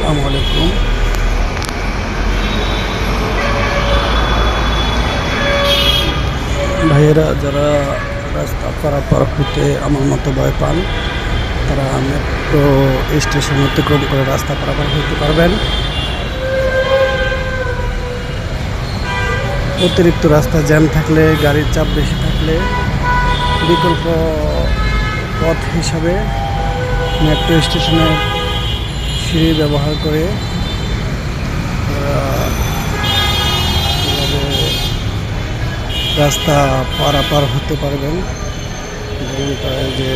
আসসালামু আলাইকুম। ভাইয়েরা, যারা রাস্তা পারাপার হইতে আমার মতো ভয় পান, তারা মেট্রো স্টেশন অতিক্রম করে রাস্তা পারাপার হইতে পারবেন। অতিরিক্ত রাস্তা জ্যাম থাকলে, গাড়ির চাপ বেশি থাকলে বিকল্প পথ হিসাবে মেট্রো স্টেশনের সিঁড়ি ব্যবহার করে রাস্তা পারাপার হতে পারবেন। যেমন তাই যে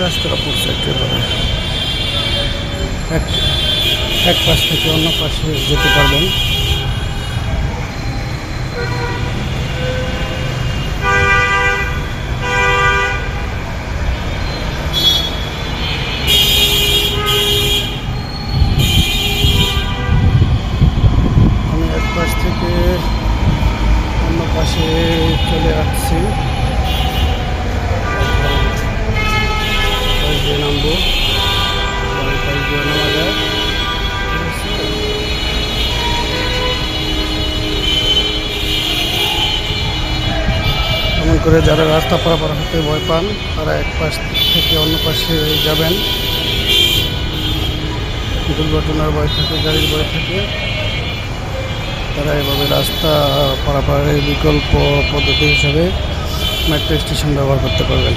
রাস্তাটা পড়ছে একেবারে এক পাশ থেকে অন্য পাশে যেতে পারবেন। আমি এক পাশ থেকে অন্য পাশে চলে আসছি, নামবো, নামা যায়। এমন করে যারা রাস্তা পারাপার হতে ভয় পান, তারা এক পাশ থেকে অন্য পাশে যাবেন। দুর্ঘটনার ভয় থাকে, গাড়ির ভয় থাকে, তারা এভাবে রাস্তা পারাপারের বিকল্প পদ্ধতি হিসাবে মেট্রো স্টেশন ব্যবহার করতে পারবেন।